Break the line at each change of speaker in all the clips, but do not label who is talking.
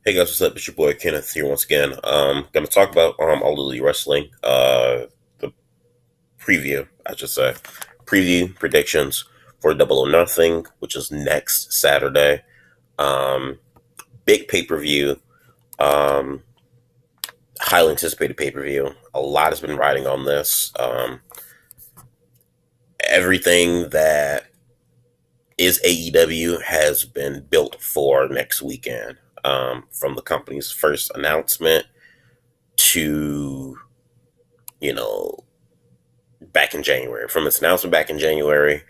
Hey guys, what's up? It's your boy Kenneth here once again. Gonna talk about All Elite Wrestling. The preview, I should say, preview predictions for Double or Nothing, which is next Saturday. Um, Big pay per view. Um, Highly anticipated pay per view. A lot has been riding on this. Everything that is AEW has been built for next weekend. From the company's first announcement to you know back in January, from its announcement back in January,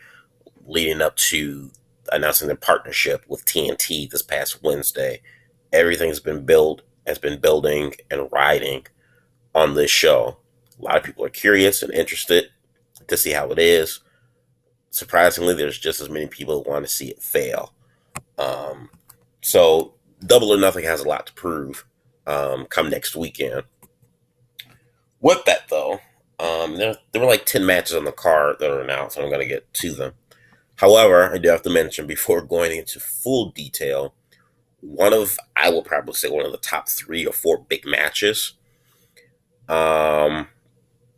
leading up to announcing their partnership with TNT this past Wednesday. Everything's been built, has been building and riding on this show. A lot of people are curious and interested to see how it is. Surprisingly, there's just as many people who want to see it fail. Um, so, Double or Nothing has a lot to prove come next weekend. With that, though, there were like 10 matches on the card that are announced, so I'm going to get to them. However, I do have to mention before going into full detail, I will probably say one of the top 3 or 4 big matches um,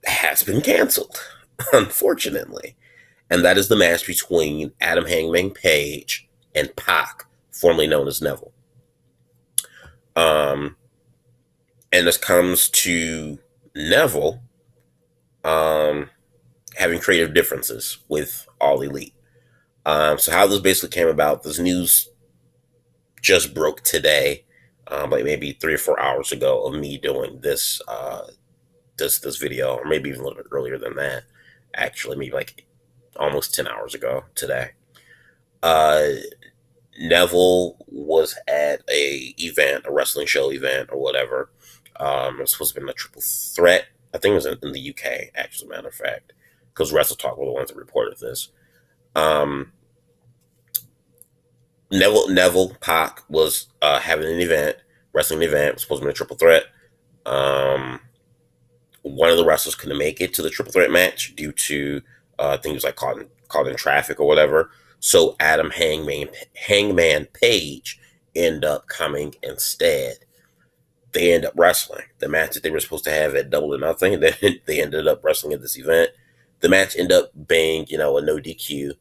has been canceled, unfortunately. And that is the match between Adam Hangman Page and Pac, formerly known as Neville. Um, and this comes to Neville having creative differences with All Elite. So how this basically came about, this news just broke today, like maybe 3 or 4 hours ago of me doing this video, or maybe even a little bit earlier than that. Actually, maybe like almost 10 hours ago today. Uh, Neville was at a wrestling show event or whatever. It was supposed to be a triple threat. I think it was in the UK, actually, matter of fact, because Wrestle Talk were the ones that reported this. Um, Neville Pac was having an event, wrestling event. It was supposed to be a triple threat. Um, One of the wrestlers couldn't make it to the triple threat match due to things like caught in traffic or whatever. So Adam Hangman Page ended up coming instead. They end up wrestling the match that they were supposed to have at Double or Nothing. Then they ended up wrestling at this event. The match ended up being, a no DQ,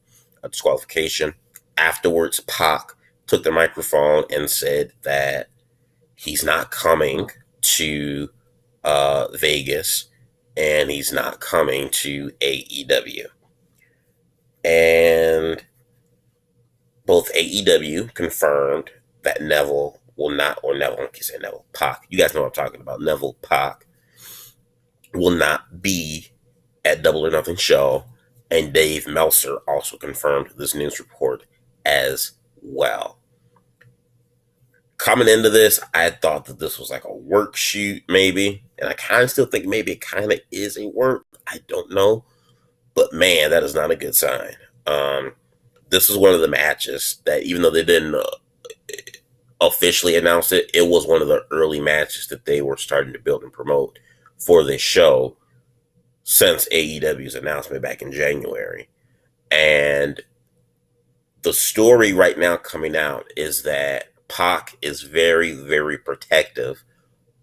a disqualification. Afterwards, Pac took the microphone and said that he's not coming to Vegas and he's not coming to AEW. And both AEW confirmed that Neville will not, or Neville, I can't say Neville, Pac, you guys know what I'm talking about, Neville Pac will not be at Double or Nothing show. And Dave Meltzer also confirmed this news report as well. Coming into this, I thought that this was like a work shoot, maybe. And I kind of still think maybe it kind of is a work. I don't know. But man, that is not a good sign. This is one of the matches that, even though they didn't officially announce it, it was one of the early matches that they were starting to build and promote for this show since AEW's announcement back in January. And the story right now coming out is that Pac is very, very protective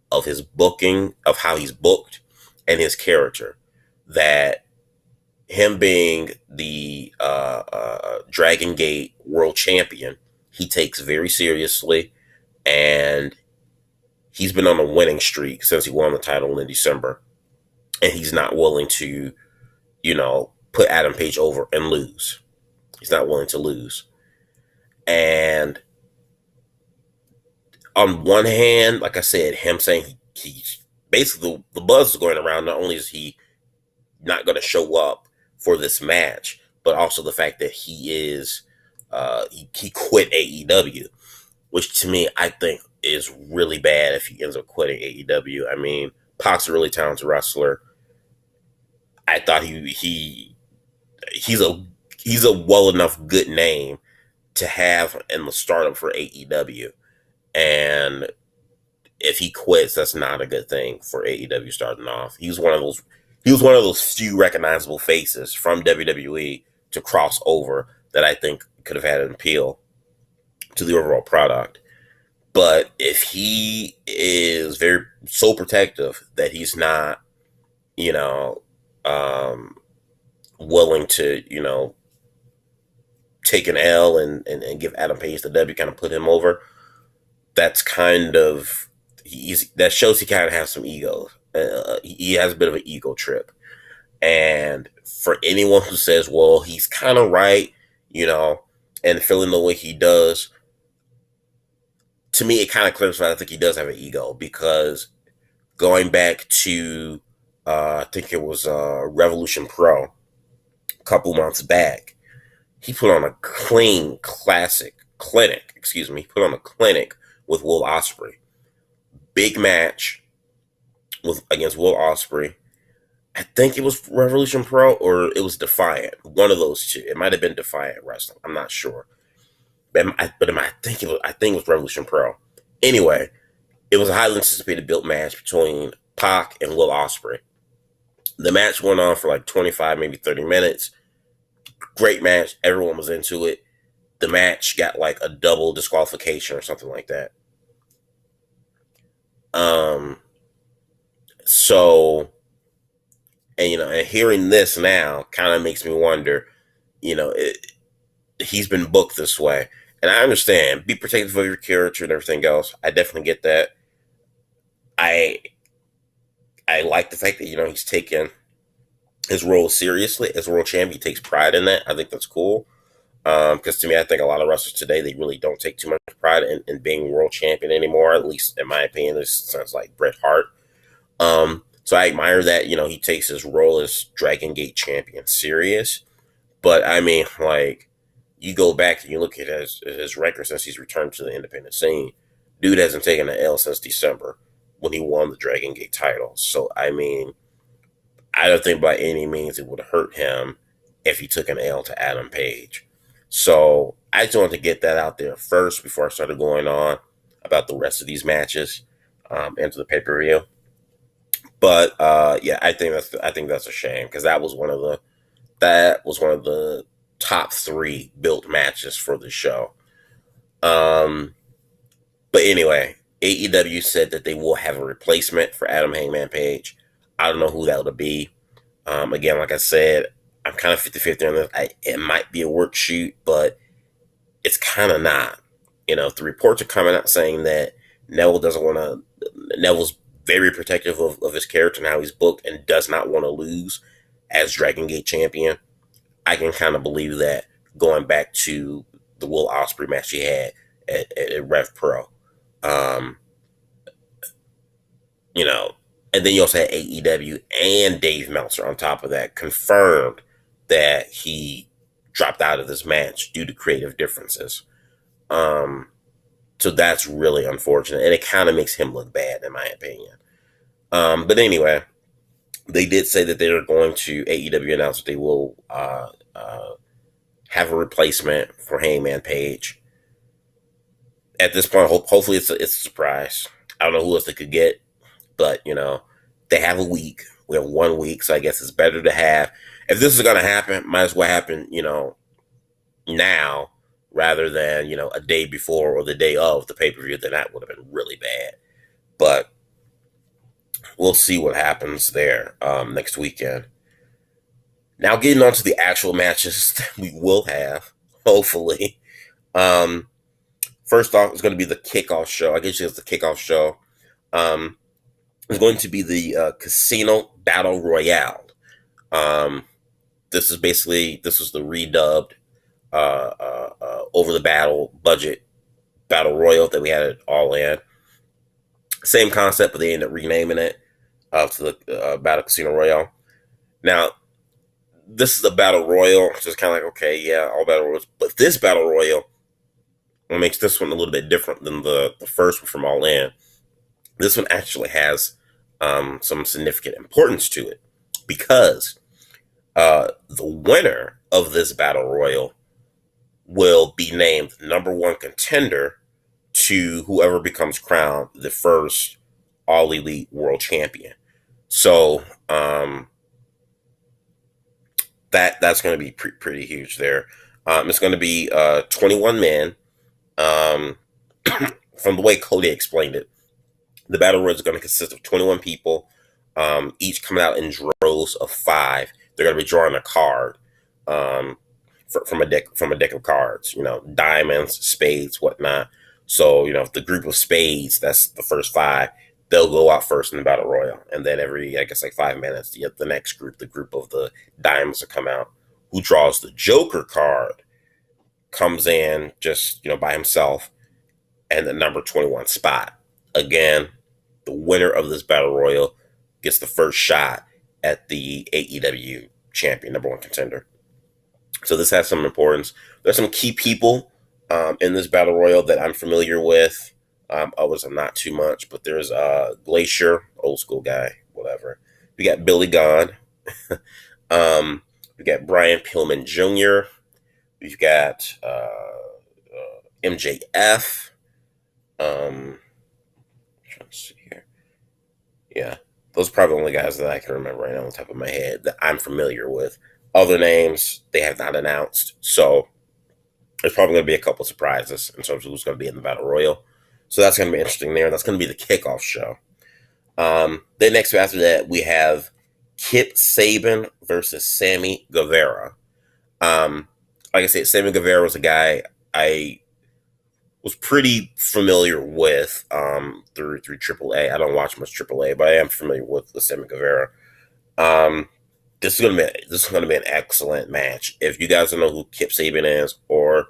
of his booking, of how he's booked, and his character. That him being the Dragon Gate World Champion, he takes very seriously, and he's been on a winning streak since he won the title in December, and he's not willing to, put Adam Page over and lose. He's not willing to lose. And on one hand, like I said, him saying he's basically, the buzz is going around, not only is he not going to show up for this match, but also the fact that he quit AEW, which to me I think is really bad if he ends up quitting AEW. I mean, Pac's a really talented wrestler. I thought he's a well enough good name to have in the startup for AEW. And if he quits, that's not a good thing for AEW starting off. He was one of those few recognizable faces from WWE to cross over that I think could have had an appeal to the overall product. But if he is very so protective that he's not, you know, um, willing to, take an L and give Adam Page the W, kind of put him over, that's kind of that shows he kind of has some ego. He has a bit of an ego trip, and for anyone who says, "Well, he's kind of right," and feeling the way he does, to me, it kind of clarifies. I think he does have an ego because going back to, I think it was Revolution Pro a couple months back, he put on a clinic. Excuse me, he put on a clinic with Will Ospreay. Big match against Will Ospreay. I think it was Revolution Pro or it was Defiant. One of those two. It might have been Defiant Wrestling. I'm not sure, I think it was Revolution Pro. Anyway, it was a highly anticipated built match between Pac and Will Ospreay. The match went on for like 25, maybe 30 minutes. Great match. Everyone was into it. The match got like a double disqualification or something like that. So, and hearing this now kind of makes me wonder, he's been booked this way. And I understand, be protective of your character and everything else. I definitely get that. I like the fact that, he's taken his role seriously as world champion. He takes pride in that. I think that's cool. Because to me, I think a lot of wrestlers today, they really don't take too much pride in being world champion anymore. At least in my opinion, this sounds like Bret Hart. So I admire that, he takes his role as Dragon Gate champion serious. But I mean, like, you go back and you look at his record since he's returned to the independent scene. Dude hasn't taken an L since December when he won the Dragon Gate title. So, I mean, I don't think by any means it would hurt him if he took an L to Adam Page. So I just wanted to get that out there first before I started going on about the rest of these matches into the pay-per-view. But yeah, I think that's a shame because that was one of the top 3 built matches for the show. But anyway, AEW said that they will have a replacement for Adam Hangman Page. I don't know who that would be. Again, like I said, I'm kind of 50-50 on this. It might be a work shoot, but it's kind of not. The reports are coming out saying that Neville's very protective of his character and how he's booked and does not want to lose as Dragon Gate champion. I can kind of believe that going back to the Will Ospreay match he had at Rev Pro. And then you also had AEW and Dave Meltzer on top of that confirmed that he dropped out of this match due to creative differences. So that's really unfortunate, and it kind of makes him look bad, in my opinion. But anyway, they did say that they are going to, AEW announced that they will have a replacement for Hangman Page. At this point, hopefully it's a surprise. I don't know who else they could get, but, they have a week. We have 1 week, so I guess it's better to have. If this is going to happen, might as well happen, now rather than, a day before or the day of the pay-per-view. Then that would have been really bad. But we'll see what happens there next weekend. Now getting on to the actual matches that we will have, hopefully. First off, it's going to be the kickoff show. I guess it's the kickoff show. It's going to be the Casino Battle Royale. This is the redubbed over the battle budget battle royal that we had at All In. Same concept, but they ended up renaming it to the Battle Casino Royale. Now, this is a battle royal, so it's kind of like, okay, yeah, all battle royals, but this battle royal, what makes this one a little bit different than the first one from All In. This one actually has some significant importance to it because the winner of this battle royal will be named number 1 contender to whoever becomes crowned the first All Elite World Champion. So that's going to be pretty huge there. It's going to be 21 men. from the way Cody explained it, the battle royal is going to consist of 21 people, each coming out in droves of 5. They're going to be drawing a card um, from a deck of cards. Diamonds, spades, whatnot. So if the group of spades, that's the first 5. They'll go out first in the battle royal, and then every, I guess, like 5 minutes, the next group, the group of the diamonds, will come out. Who draws the Joker card comes in just by himself, and the number 21 spot. Again, the winner of this battle royal gets the first shot at the AEW champion, number 1 contender. So this has some importance. There's some key people in this battle royal that I'm familiar with. Others I'm not too much, but there's Glacier, old school guy, whatever. We got Billy Gunn. We got Brian Pillman Jr. We've got MJF. Trying to see here. Yeah, those are probably the only guys that I can remember right now on the top of my head that I'm familiar with. Other names they have not announced, so there's probably going to be a couple surprises in terms of who's going to be in the battle royal. So that's going to be interesting there. That's going to be the kickoff show. Then next after that, we have Kip Sabian versus Sammy Guevara. Like I said, Sammy Guevara was a guy I was pretty familiar with through AAA. I don't watch much AAA, but I am familiar with the Sammy Guevara. This is gonna be an excellent match. If you guys don't know who Kip Sabian is or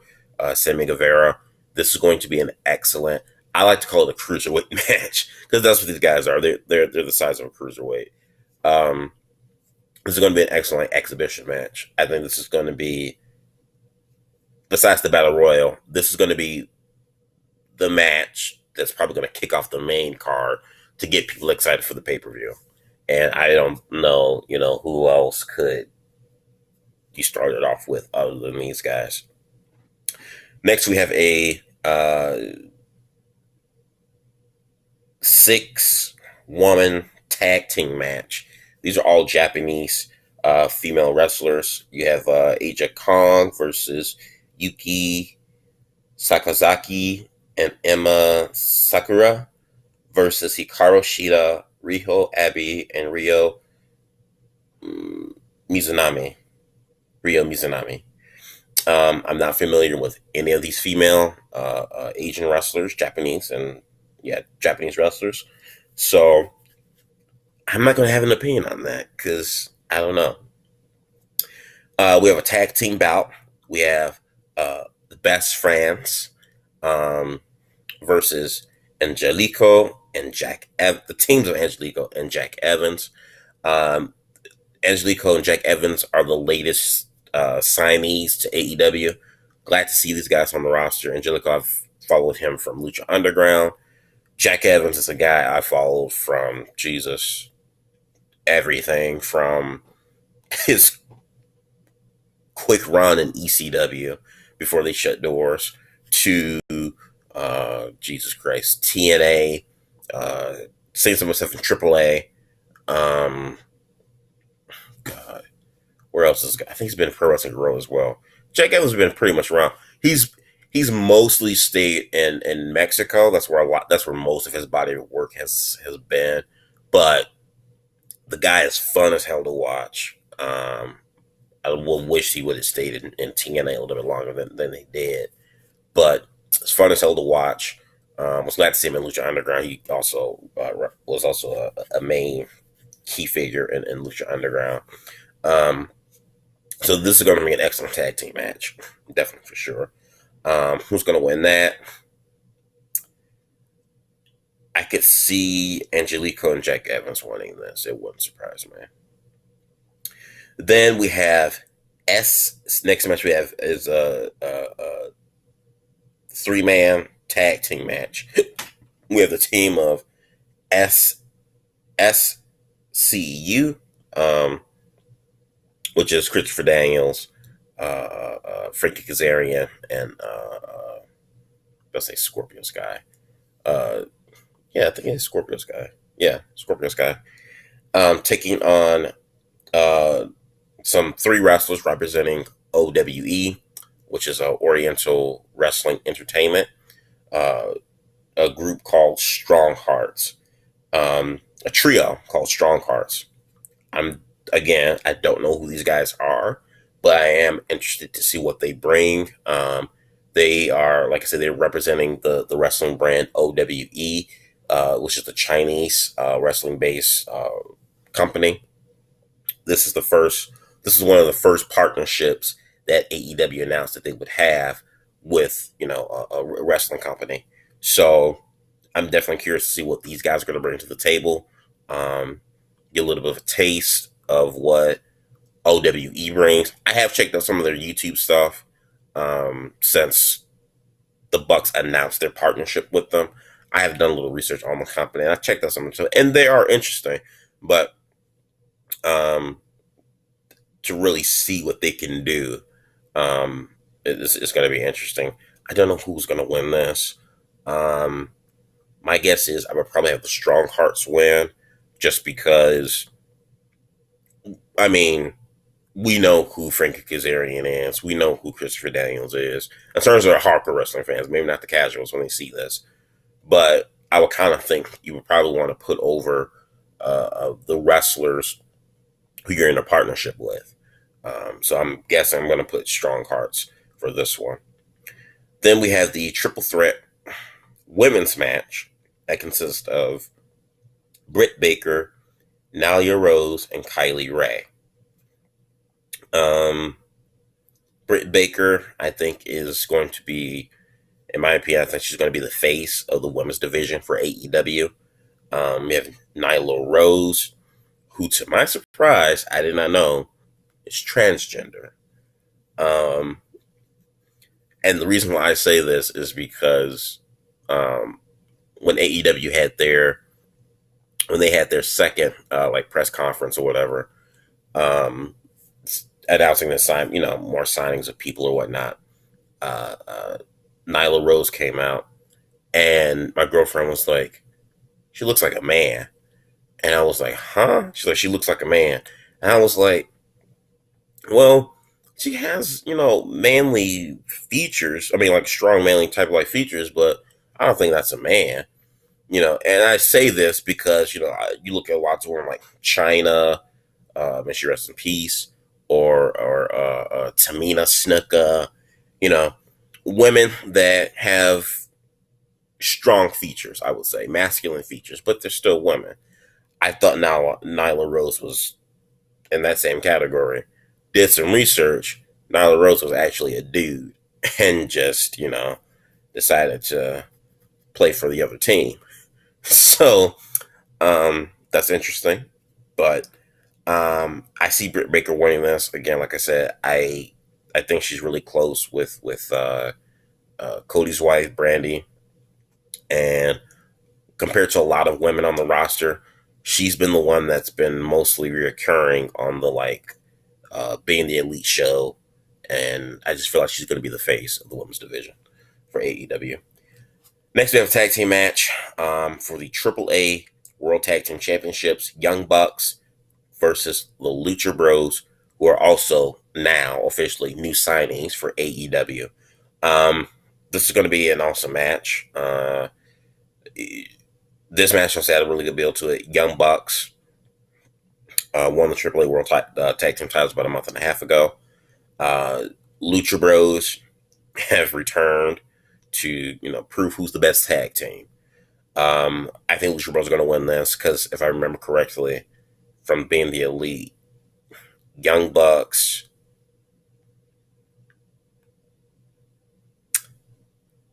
Sammy Guevara, this is going to be an excellent. I like to call it a cruiserweight match because that's what these guys are. They're the size of a cruiserweight. This is going to be an excellent exhibition match. I think this is going to be, besides the battle royal, this is going to be the match that's probably going to kick off the main card to get people excited for the pay-per-view. And I don't know, who else could you start it off with other than these guys. Next, we have a 6-woman tag team match. These are all Japanese female wrestlers. You have Aja Kong versus Yuki Sakazaki and Emma Sakura versus Hikaru Shida, Riho Abe, and Ryo Mizunami. I'm not familiar with any of these female Asian wrestlers, Japanese wrestlers. So I'm not going to have an opinion on that because I don't know. We have a tag team bout. We have the Best Friends versus Angelico and the teams of Angelico and Jack Evans. Angelico and Jack Evans are the latest signees to AEW. Glad to see these guys on the roster. Angelico, I've followed him from Lucha Underground. Jack Evans is a guy I followed from everything from his quick run in ECW before they shut doors to Jesus Christ, TNA, seeing some stuff in AAA. God, where else is? I think he's been in Pro Wrestling Grow as well. Jack Evans has been pretty much around. He's mostly stayed in Mexico. That's where most of his body of work has been. But the guy is fun as hell to watch. I would wish he would have stayed in TNA a little bit longer than he did. But it's fun as hell to watch. Was glad to see him in Lucha Underground. He also was also a main key figure in Lucha Underground. So this is going to be an excellent tag team match. Definitely for sure. Who's going to win that? I could see Angelico and Jack Evans winning this. It wouldn't surprise me. Then we have next match we have is a 3-man tag team match. We have the team of SCU, which is Christopher Daniels, Frankie Kazarian, and let's say Scorpio Sky. I think it's Scorpio Sky. Yeah, Scorpio Sky. Taking on some 3 wrestlers representing OWE, which is Oriental Wrestling Entertainment. a group called Strong Hearts, a trio called Strong Hearts. I don't know who these guys are, but I am interested to see what they bring. They are, like I said, they're representing the wrestling brand OWE, which is the Chinese wrestling based company. This is the first. This is one of the first partnerships that AEW announced that they would have with a wrestling company. So I'm definitely curious to see what these guys are going to bring to the table. Get a little bit of a taste of what OWE brings. I have checked out some of their YouTube stuff since the Bucks announced their partnership with them. I have done a little research on the company, and I checked out some of them, and they are interesting. But um, to really see what they can do, it's going to be interesting. I don't know who's going to win this. My guess is I would probably have the Strong Hearts win, just because. I mean, we know who Frankie Kazarian is. We know who Christopher Daniels is. In terms of the hardcore wrestling fans, maybe not the casuals when they see this, but I would kind of think you would probably want to put over the wrestlers who you're in a partnership with. So I'm guessing I'm going to put Strong Hearts for this one. Then we have the triple threat women's match that consists of Britt Baker, Nyla Rose, and Kylie Ray. Britt Baker, I think, is going to be, in my opinion, I think she's going to be the face of the women's division for AEW. We have Nyla Rose, who, to my surprise, I did not know, is transgender. And the reason why I say this is because when AEW had when they had their second press conference or whatever, announcing the more signings of people or whatnot, Nyla Rose came out, and my girlfriend was like, "She looks like a man," and I was like, "Huh?" She's like, "She looks like a man," and I was like, "Well, she has manly features. I mean, like strong manly type of like features, but I don't think that's a man." And I say this because you look at lots of women like China, may she rest in peace, or Tamina Snuka, women that have strong features, I would say, masculine features, but they're still women. I thought now Nyla Rose was in that same category. Did some research. Nyla Rose was actually a dude and just, decided to play for the other team. So, that's interesting. But I see Britt Baker winning this. Again, like I said, I think she's really close with Cody's wife, Brandy. And compared to a lot of women on the roster, she's been the one that's been mostly reoccurring on the being the elite show. And I just feel like she's going to be the face of the women's division for AEW. Next, we have a tag team match for the AAA World Tag Team Championships. Young Bucks versus the Lucha Bros, who are also now officially new signings for AEW. This is going to be an awesome match. This match also had a really good build to it. Young Bucks won the AAA World Tag Team titles about a month and a half ago. Lucha Bros have returned to prove who's the best tag team. I think Lucha Bros are going to win this because if I remember correctly, from being the elite, Young Bucks,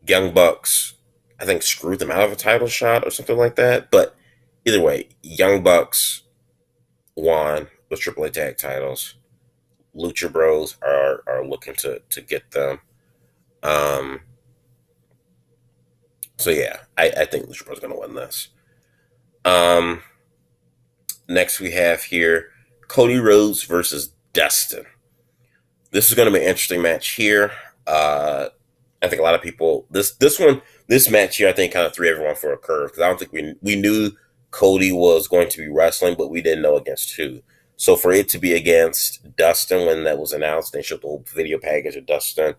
I think screwed them out of a title shot or something like that. But either way, Young Bucks won the AAA tag titles. Lucha Bros are looking to get them. So yeah, I think Lucha Bros are going to win this. Next we have here Cody Rhodes versus Dustin. This is going to be an interesting match here. I think a lot of people this match here I think kind of threw everyone for a curve because I don't think we knew Cody was going to be wrestling, but we didn't know against who. So for it to be against Dustin when that was announced, they showed the whole video package of Dustin.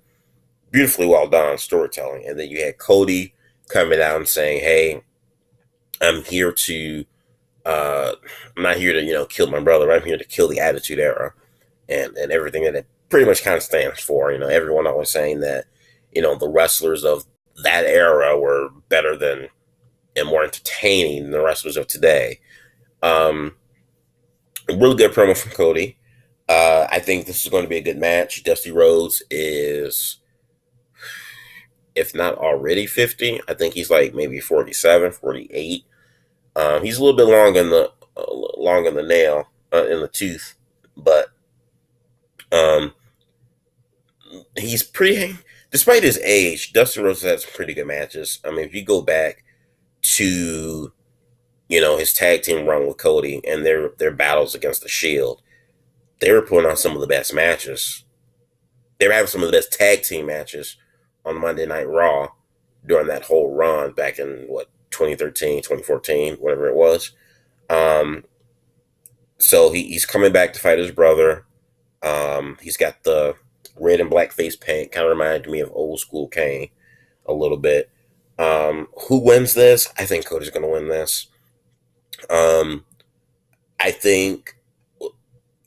Beautifully well done storytelling. And then you had Cody coming out and saying, "Hey, I'm here to, I'm not here to, kill my brother. I'm here to kill the Attitude Era and everything that it pretty much kind of stands for." Everyone always saying that, the wrestlers of that era were better than and more entertaining than the wrestlers of today. Um, a really good promo from Cody. I think this is going to be a good match. Dusty Rhodes is, if not already 50, I think he's like maybe 47, 48. He's a little bit long in the nail, in the tooth, but um, he's pretty. Despite his age, Dusty Rhodes has some pretty good matches. I mean, if you go back to his tag team run with Cody and their battles against the Shield, they were putting on some of the best matches. They were having some of the best tag team matches on Monday Night Raw during that whole run back in 2013, 2014, whatever it was. So he's coming back to fight his brother. He's got the red and black face paint, kind of reminded me of old school Kane a little bit. Who wins this? I think Cody's going to win this. I think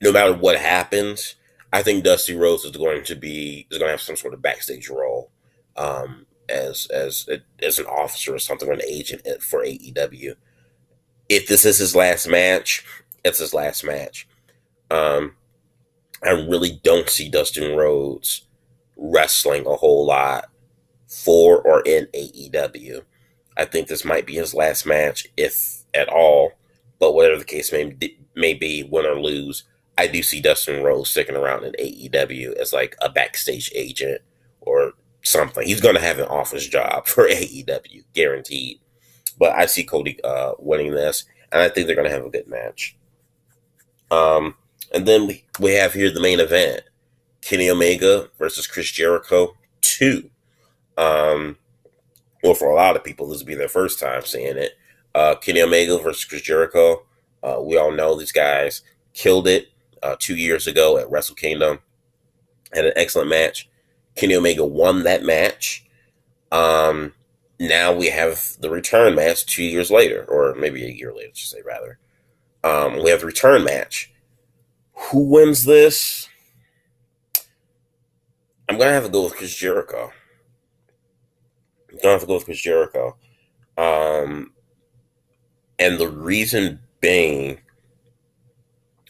no matter what happens, I think Dusty Rhodes is going to have some sort of backstage role, as an officer or something, or an agent for AEW. If this is his last match, it's his last match. I really don't see Dustin Rhodes wrestling a whole lot for or in AEW. I think this might be his last match, if at all. But whatever the case may be, win or lose, I do see Dustin Rhodes sticking around in AEW as like a backstage agent or something. He's going to have an office job for AEW, guaranteed. But I see Cody winning this, and I think they're going to have a good match. And then we have here the main event: Kenny Omega versus Chris Jericho 2. Well, for a lot of people, this will be their first time seeing it. Kenny Omega versus Chris Jericho. We all know these guys killed it 2 years ago at Wrestle Kingdom. Had an excellent match. Kenny Omega won that match. Now we have the return match 2 years later, or maybe a year later, I should say, rather. We have the return match. Who wins this? I'm going to have to go with Chris Jericho. And the reason being,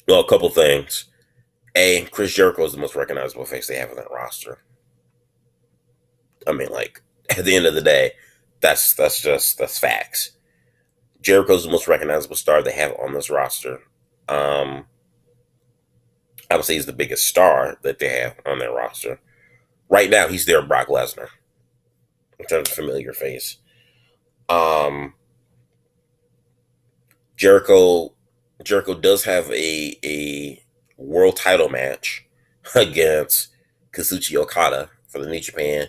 well, a couple things. A, Chris Jericho is the most recognizable face they have on that roster. I mean, like, at the end of the day, that's facts. Jericho's the most recognizable star they have on this roster. I would say he's the biggest star that they have on their roster. Right now, he's there, Brock Lesnar, in terms of familiar face. Jericho does have a world title match against Kazuchi Okada for the New Japan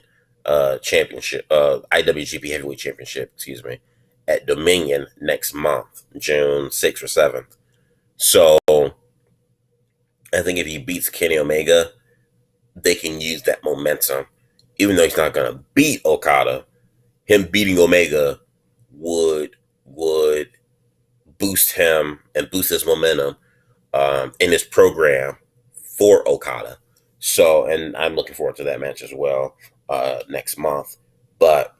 Championship, IWGP Heavyweight Championship, at Dominion next month, June 6th or 7th. So I think if he beats Kenny Omega, they can use that momentum. Even though he's not going to beat Okada, him beating Omega would boost him and boost his momentum in his program for Okada. So, and I'm looking forward to that match as well next month. But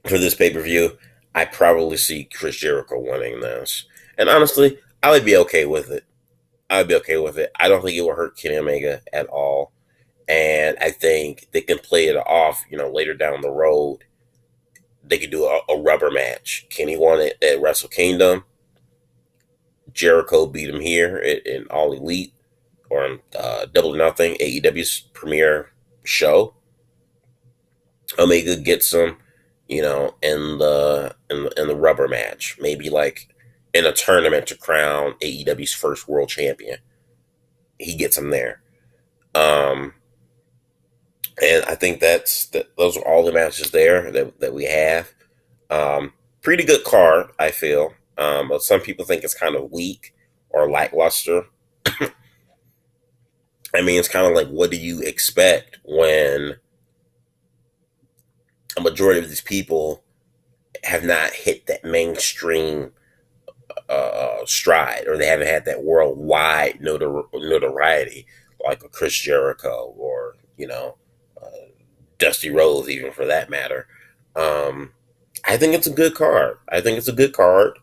for this pay-per-view, I probably see Chris Jericho winning this. And honestly, I would be okay with it. I don't think it will hurt Kenny Omega at all. And I think they can play it off, later down the road. They could do a rubber match. Kenny won it at Wrestle Kingdom. Jericho beat him here in All Elite or in Double or Nothing, AEW's premiere show. Omega gets him, in the rubber match, maybe like in a tournament to crown AEW's first world champion. He gets him there. And I think those are all the matches there that we have. Pretty good card, I feel. But some people think it's kind of weak or lackluster. I mean, it's kind of like, what do you expect when a majority of these people have not hit that mainstream stride, or they haven't had that worldwide notoriety like a Chris Jericho or uh, Dusty Rhodes, even for that matter. Um, I think it's a good card. I think it's a good card.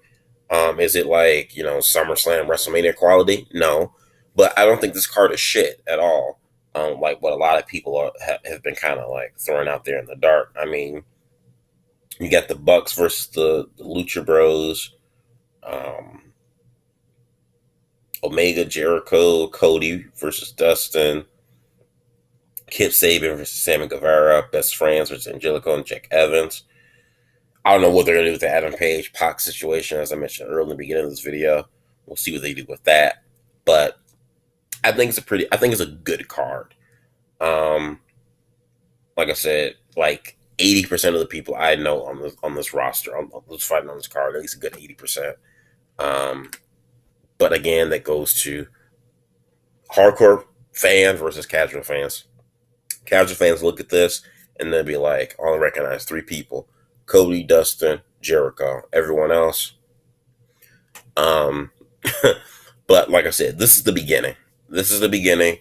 Is it like SummerSlam, WrestleMania quality? No, but I don't think this card is shit at all. Like what a lot of people have been kind of like throwing out there in the dark. I mean, you got the Bucks versus the Lucha Bros. Um, Omega, Jericho, Cody versus Dustin, Kip Sabian versus Sammy Guevara, Best Friends versus Angelico and Jack Evans. I don't know what they're going to do with the Adam Page Pac situation, as I mentioned earlier in the beginning of this video. We'll see what they do with that. But I think it's a good card. Um, like I said, like 80% of the people I know on this roster, on this fighting on this card, at least a good 80%. But again, that goes to hardcore fans versus casual fans. Casual fans look at this and they'll be like, I only recognize three people: Cody, Dustin, Jericho. Everyone else. Um, but like I said, this is the beginning. This is the beginning.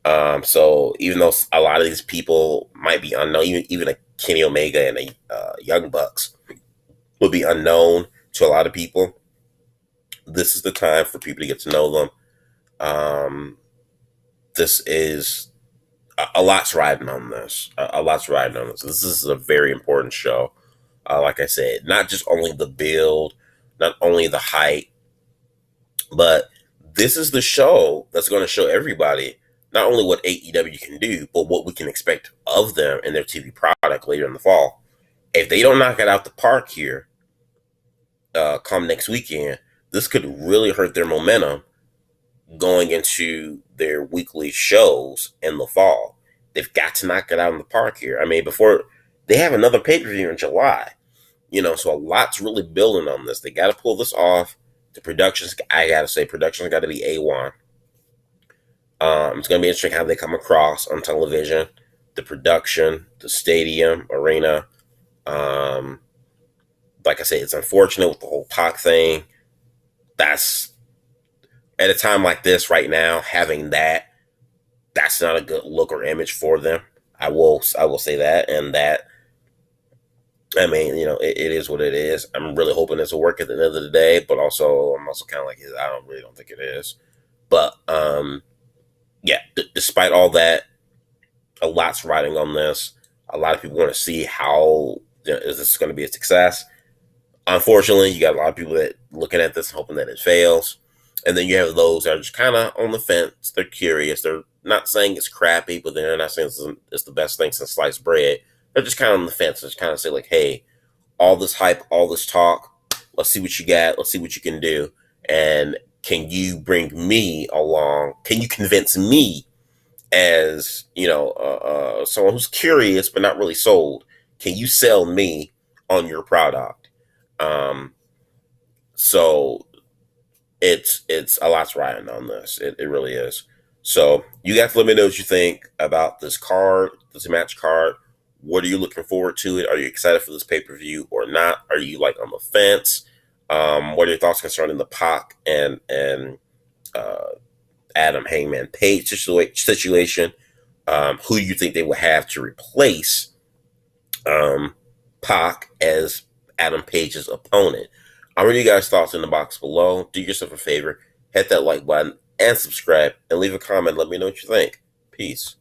So even though a lot of these people might be unknown, even a Kenny Omega and a Young Bucks would be unknown to a lot of people, this is the time for people to get to know them. This is a lot's riding on this. A lot's riding on this. This is a very important show. Like I said, not just only the build, not only the height, but this is the show that's going to show everybody not only what AEW can do, but what we can expect of them and their TV product later in the fall. If they don't knock it out the park here, come next weekend, this could really hurt their momentum going into their weekly shows in the fall. They've got to knock it out in the park here. I mean, before they have another pay-per-view in July, so a lot's really building on this. They got to pull this off. The productions, I got to say, productions got to be A1. It's going to be interesting how they come across on television. The production, the stadium, arena. Like I said, it's unfortunate with the whole Pac thing. That's, at a time like this right now, having that's not a good look or image for them. I will say that, and that, I mean, it is what it is. I'm really hoping this will work at the end of the day, but also I'm also kind of like, I don't think it is. But yeah, despite all that, a lot's riding on this. A lot of people want to see how is this going to be a success. Unfortunately, you got a lot of people that looking at this and hoping that it fails. And then you have those that are just kind of on the fence. They're curious. They're not saying it's crappy, but they're not saying it's the best thing since sliced bread. They're just kind of on the fence. They just kind of say like, hey, all this hype, all this talk, let's see what you got. Let's see what you can do. And can you bring me along? Can you convince me as, someone who's curious but not really sold? Can you sell me on your product? So it's a lot's riding on this. It really is. So you guys let me know what you think about this card, this match card. What are you looking forward to it? Are you excited for this pay-per-view or not? Are you like on the fence? What are your thoughts concerning the Pac and uh, Adam Hangman Page situation? Who do you think they will have to replace Pac as Adam Page's opponent? I want you guys' thoughts in the box below. Do yourself a favor, hit that like button and subscribe, and leave a comment. Let me know what you think. Peace.